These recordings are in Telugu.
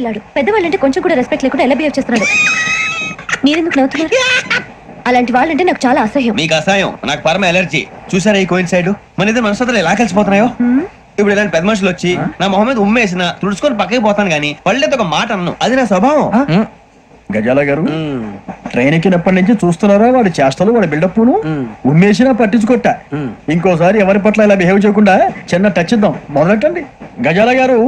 పిల్లాడు, పెద్దవాళ్ళంటే కొంచెం కూడా రెస్పెక్ట్ లేకుండా ఎలా బిహేవ్ చేస్తున్నాడు. మీరెందుకు నవ్వుతున్నారు? అలాంటి వాళ్ళంటే నాకు చాలా అసహ్యం. మీకు అసహ్యం, నాకు పరమ ఎలర్జీ. చూసారా ఈ కోయిన్ సైడ్? మన ఇద్దరు మనసులో ఎలా కలిసిపోతున్నాయో. ఇప్పుడు ఇలాంటి పెద్ద మనుషులు వచ్చి నా మొహం మీద ఉమ్మేసిన తుడుచుకొని పక్కకి పోతాను గానీ పళ్ళేతో ఒక మాట అన్ను. అది నా స్వభావం. గజాల గారు, ట్రైన్ ఎక్కినప్పటి నుంచి చూస్తున్నారా వాడి చేష్టలు, వాడి బిల్డప్ ఉమ్మేసినా పట్టించుకోట. ఇంకోసారి ఎవరి పట్ల ఇలా బిహేవ్ చేయకుండా చిన్న టచ్ ఇద్దాం. మొదలెట్టండి. గజాల గారు,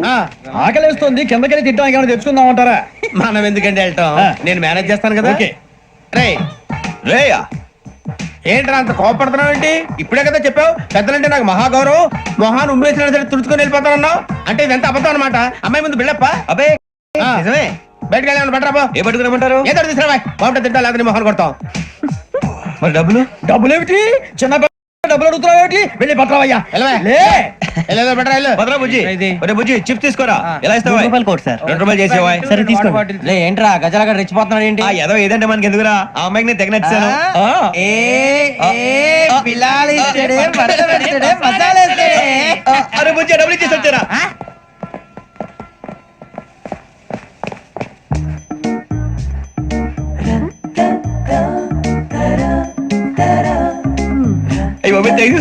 ఆకలేస్తుంది, కిందకెళ్ళి తిట్టడానికి ఏమైనా తెచ్చుకుందాం అంటారా? మనం ఎందుకంటే వెళ్తాం, నేను మేనేజ్ చేస్తాను కదా. రే రేయా, ఏంట్రా అంత కోపడుతున్నావు ఏంటి? ఇప్పుడే కదా చెప్పావు పెద్దలంటే నాకు మహాగౌరవం, మొహాన్ని ఉమ్మేసిన సరే తుడుచుకొని వెళ్ళిపోతానన్నావు. అంటే ఇదంతా అబద్ధం అనమాట. అమ్మాయి ముందు బిళ్ళప్ప. అబ్బే నిజమే. బయటకు వెళ్ళాను బట్రాబో. ఏ పట్టుకురమ్మంటారు? ఏదో తీసుకురా బాగుంటుంది, తింటా లేదని మొహాన్ని కొడతాం. మరి డబ్బులు? డబ్బులు ఏమిటి? చిన్న డబ్బులు అడుగుతున్నావు ఏమిటి? వెళ్ళి పట్టరావయ్యా. భద్రా బుజ్జి, ఒరే బుజ్జి చిప్స్ తీసుకోరా. ఎలా ఇస్తావా? ₹2 చేసేవా? సరే తీసుకోండి. ఏంట్రా గజలగా రెచ్చిపోతున్నాడు ఏంటి? ఏదో ఏదంటే మనకి ఎందుకురా, ఆ అమ్మాయికి నేను తెగ నచ్చాను. అరే బుజ్జి, డబ్బులు ఇచ్చేసి వచ్చారా?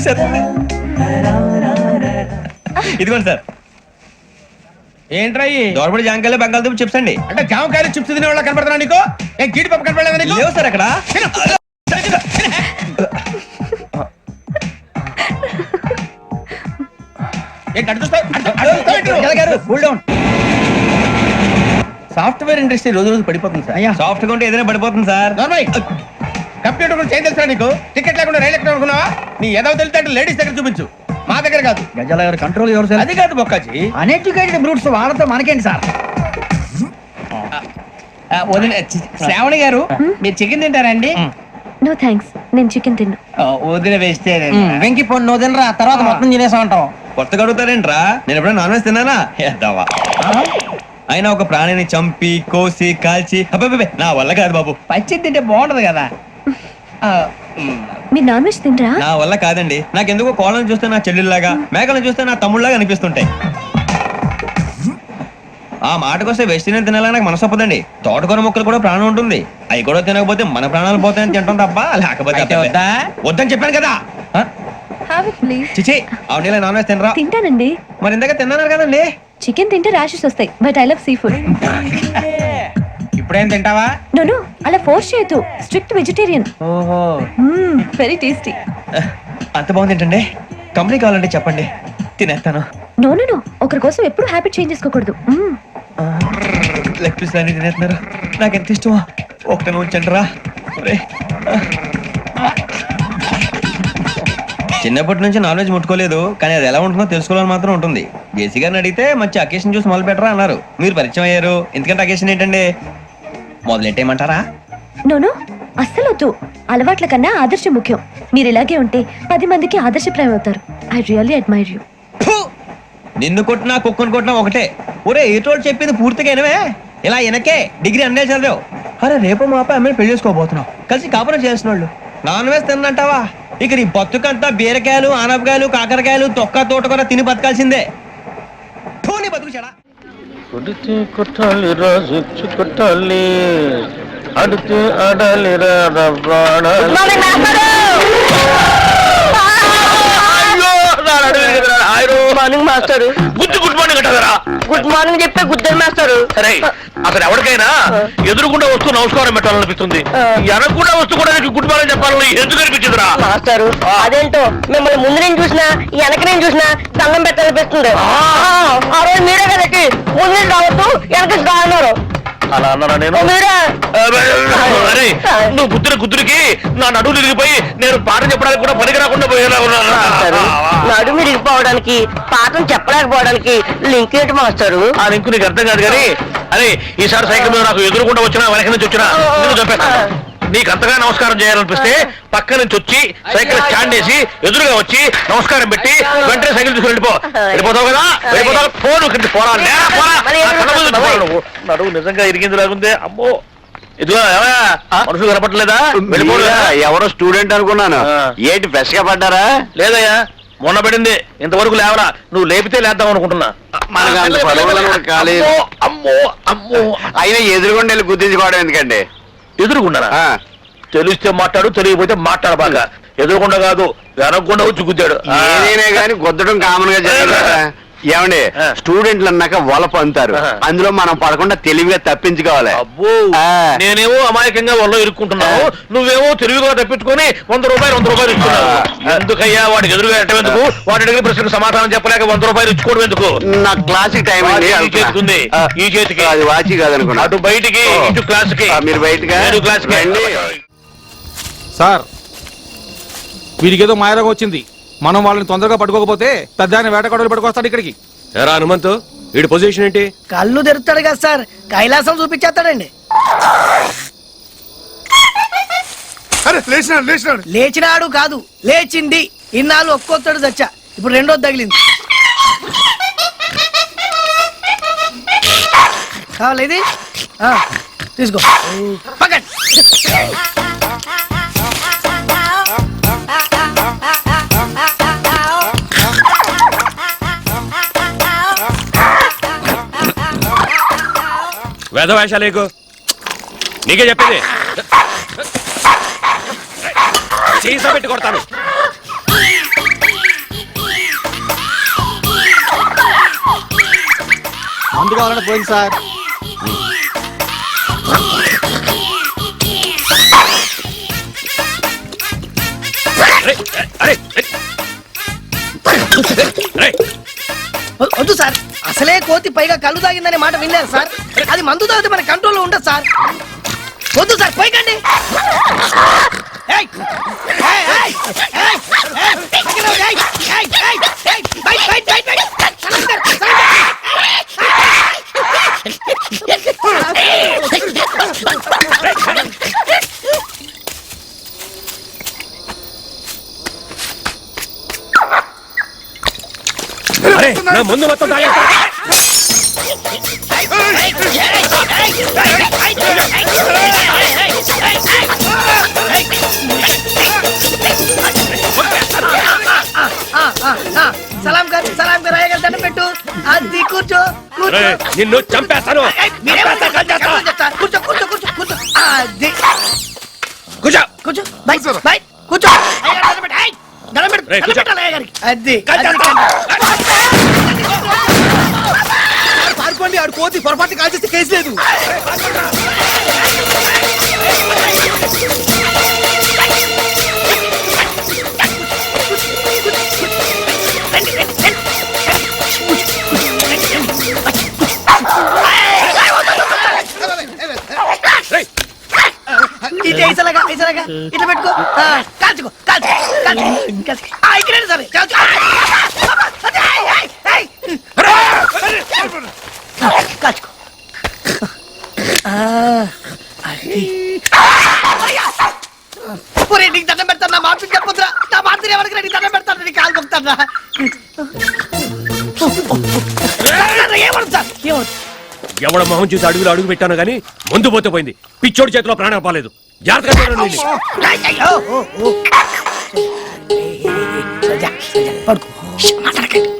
సార్ ఇదిగోండి సార్. ఏంట్రా దోరబడి జాంకాయలు బంగాళదుంప చిప్స్ అండి. అంటే జామకాయలు చిప్స్ తినే వాళ్ళ కనపడుతున్నా నీకు? ఏ గీడి పప్పు కనపడలేదా నీకు? లేవు సార్ అక్కడ. సాఫ్ట్వేర్ ఇండస్ట్రీ రోజు రోజు పడిపోతుంది సార్. సాఫ్ట్ గా ఉంటే ఏదైనా పడిపోతుంది సార్. కంప్యూటర్ కూడా చేంజ్ తెలుసా నీకు? టికెట్ లేకుండా రైలు ఎక్కడ అనుకున్నావా? నీ ఏదో తెలితే లేడీస్ దగ్గర చూపించు, మా దగ్గర కాదు. గజాల గారు కంట్రోల్ ఎవరు సార్? అది కాదు బొక్కాజీ, అన్ఎడ్యుకేటెడ్ బ్రూట్స్ వాళ్ళతో మనకేంటి సార్? శ్రావణి గారు మీరు చికెన్ తింటారండి? నో థ్యాంక్స్, నేను చికెన్ తిన్ను. వదిన వేస్తే వెంకి పొన్ను నువ్వు తినరా, తర్వాత మొత్తం తినేసా ఉంటాం. కొత్తగా అడుగుతారేంట్రా? నేను ఎప్పుడైనా నాన్ వెజ్ తిన్నానా? ఎద్దావా. అయినా ఒక ప్రాణిని చంపి కోసి కాల్చి అబ్బే నా వల్ల కాదు బాబు. పచ్చి తింటే బాగుంటది కదా. మీరు నాన్ వెజ్ తినరా? నా వల్ల కాదండి. నాకెందుకో కోళ్ళను చూస్తే నా చెల్లెల్లాగా, మేకలను చూస్తే నా తమ్ముళ్ళలాగా అనిపిస్తుంటాయి. ఆ మాటకొస్తే వెస్టిరియన్ తినాలని నాకు మనసు ఒప్పదండి. తోటకూర మొక్కలు కూడా ప్రాణం ఉంటుంది. అవి కూడా తినకపోతే మన ప్రాణాలు పోతాయని తింటాం తప్ప లేకపోతే వద్దని చెప్పాను కదా. Have it please. చిచి, అవునీ నాన్ వెజ్ తినరా? తింటానండి. మరి ఇందాక తిన్నాను కదండి. చికెన్ తింటే ర్యాషెస్ వస్తాయి, but I love sea food. ఇప్పుడేం తింటావా? నో అలా ఫోర్స్ చేయొద్దు. Strict vegetarian. ఓహో, వెరీ టేస్టీ. అంత బాగుంది ఏంటండి? కంపెనీ కావాలంటే చెప్పండి, తినేస్తాను. నో ఒకరి కోసం ఎప్పుడు హ్యాబిట్ చేంజ్ చేసుకోకూడదు. లెగ్ పీస్ అన్ని తినేస్తున్నారు. నాకు ఎంత ఇష్టమో ఒకటి ఉంచండి రా. చిన్నప్పటి నుంచి నాన్ వెజ్ ముట్టుకోలేదు, కానీ అది ఎలా ఉంటుందో తెలుసుకోవాలని మాత్రం ఉంటుంది. జేసీ గారిని అడిగితే మంచి అకేషన్ చూసి మొదలు పెట్టరా అన్నారు. మీరు పరిచయం అయ్యారు, ఎందుకంటే అకేషన్ ఏంటండి? మొదలెట్టేయమంటారా? నో అస్సలు వద్దు. అలవాట్ల కన్నా ఆదర్శం ముఖ్యం. మీరు ఇలాగే ఉంటే 10 మందికి ఆదర్శప్రాయం అవుతారు. I really admire you. నిన్ను కొట్టినా కుక్కను కొట్టినా ఒకటే. ఒరే ఏటోళ్ళు చెప్పింది పూర్తిగా వినవే. ఇలా వెనకే డిగ్రీ అన్నే చదివావు. అరే రేపు మా అబ్బాయి అమ్మని పెళ్లి చేసుకోబోతున్నావు, కలిసి కాపురం చేసిన వాళ్ళు. నాన్ వెజ్ తిన్నంటావా? ఇక నీ బతుకంతా బీరకాయలు, ఆనపకాయలు, కాకరకాయలు, తొక్క తోట కూడా తిని బతకాల్సిందే. నీ బతుకు చెడా. కొడితే కొట్టాలి రాజు కొట్టాలి, అడితే ఆడాలి మార్నింగ్ మాస్టారు. గుడ్ మార్నింగ్ అంటారా? గుడ్ మార్నింగ్ చెప్పే గుద్దరు మాస్టారు. సరే, అసలు ఎవరికైనా ఎదురుకుండా వస్తూ నమస్కారం పెట్టాలనిపిస్తుంది, ఎనకుండా వస్తూ కూడా గుడ్ మార్నింగ్ చెప్పాలని ఎందుకు అనిపించిందిరా? మాస్టారు అదేంటో మిమ్మల్ని ముందు నేను చూసినా వెనక నేను చూసినా దండం పెట్టాలనిపిస్తుంది. ఆ రోజు మీరే కదకి ముందు రావద్దు వెనక రా అన్నారు. అలా అన్నారా నేను? అరే నువ్వు గుద్దురికి నా నడువు ఇరిగిపోయి నేను పాఠం చెప్పడానికి కూడా పనికి రాకుండా పోయేలా ఉన్నాను. నడుము ఇరిగిపోవడానికి పాఠం చెప్పలేకపోవడానికి లింక్ ఏంటి మాస్టారు? ఆ లింక్ నీకు అర్థం కాదు కానీ, అరే ఈసారి సైకిల్ మీద నాకు ఎదురుకుండా వచ్చినా వెనక నుంచి వచ్చినా నేను చెప్పాను. నీకు అంతగా నమస్కారం చేయాలనిపిస్తే పక్క నుంచి వచ్చి సైకిల్ స్టాండ్ వేసి ఎదురుగా వచ్చి నమస్కారం పెట్టి వెంటనే సైకిల్ తీసుకుని వెళ్ళిపోతావు కదా. వెళ్ళిపోతావు, ఫోన్ పోరా. నడువు నిజంగా ఇరిగింది లేకుంటే అమ్మో. ఇదిగో మనుషులు కనపడలేదా? వెళ్ళిపోలేదా? ఎవరో స్టూడెంట్ అనుకున్నాను. ఏంటి ఫ్రెష్ గా పడ్డారా? లేదయ్యా, మొన్న పడింది ఇంతవరకు లేవరా. నువ్వు లేపితే లేద్దాం అనుకుంటున్నా. మనకు అంత పొడవులను కూడా కాలేదు. అమ్మో అమ్మో. అయినా ఎదురుగుండా వెళ్ళి గుర్తించుకోవడం ఎందుకండి? ఎదురుకున్నారా? తెలిస్తే మాట్లాడు, తెలియకపోతే మాట్లాడ. బాగా ఎదురుకుండా కాదు, వెనకుండా వచ్చి గుద్దాడు. ఏదైనా కానీ గుద్దడం కామన్ గా జరిగింది కదా. ఏమండి, స్టూడెంట్లు అన్నాక వలపు అంటారు, అందులో మనం పడకుండా తెలివిగా తప్పించుకోవాలి. అబ్బో, నేనేమో అమాయకంగా వల్ల ఇరుక్కుంటున్నావు, నువ్వేమో తెలివిగా తప్పించుకొని 100 రూపాయలు ఇస్తున్నావు. ఎందుకయ్యా వాడికి ఎదురుగా ఎట్టేందుకు? వాడి అడిగిన ప్రశ్నకు సమాధానం చెప్పలేక 100 రూపాయలు ఇచ్చుకోవడం ఎందుకు? నా క్లాసిక్ టైం అండి. ఈ చేతికి అది వాచి కాదనుకున్నా. అటు బయటికి, ఇటు క్లాస్ కి. మీరు బయటగా క్లాస్ సార్, వీడికి ఏదో మాయరోగం వచ్చింది. మనం వాళ్ళని తొందరగా పట్టుకోకపోతే పెద్ద వేటగాడులు పట్టుకొస్తాడు ఇక్కడికి. ఎరా హనుమంతు, వీడి పొజిషన్ ఏంటి? కళ్ళు తెరుస్తాడు కదా సార్, కైలాసం చూపించేస్తాడండి. లేచినాడు కాదు, లేచింది. ఇన్నాళ్ళు ఒక్కొక్కడు చచ్చా, ఇప్పుడు రెండోది తగిలింది. కావాలి ఇది తీసుకో. పక్కన వేధవేషాలేకు, నీకే చెప్పేది. సీసా పెట్టి కొడతాను. మందు కావాలని పోయింది సార్. వద్దు సార్, అసలే కోతి పైగా కళ్ళు తాగిందనే మాట విన్నారు సార్. అది మందు తాగితే మన కంట్రోల్లో ఉండదు సార్. వద్దు సార్, పైకండి. ముందు మొత్తం తాగేస్తా. సలాం గారు అయ్యగారు దండం పెట్టు. అది కూర్చో. నిన్ను చంపేస్తాను. కూర్చో కూర్చో కూర్చో కూర్చో. అది కూర్చో కూర్చో. బై బై కూర్చో. దండం పెట్టు. అయ్యగారికి అది పారిపోండి, ఆడు కోతి పొరపాటు కాల్ చేస్తే కేసు లేదు. ఇట్లా పెట్టుకో. కాల్చుకో కాల్చుకో ఇక్కడ సరే. కాల్చుకో. నీకు దండం పెడతాను. నా మాట చెప్పొద్దురా. నా మాట ఎవరికి నీకు దండం పెడతాను. నీ కాలు మొక్కుతాను. ఏమడు సార్, ఏమడు? ఎవడ మొహం చూసి అడుగు పెట్టాను గానీ ముందు పోతే పోయింది. పిచ్చోడి చేతిలో ప్రాణం పోలేదు. జాగ్రత్తగా పడుకో. మాట్లాడకండి.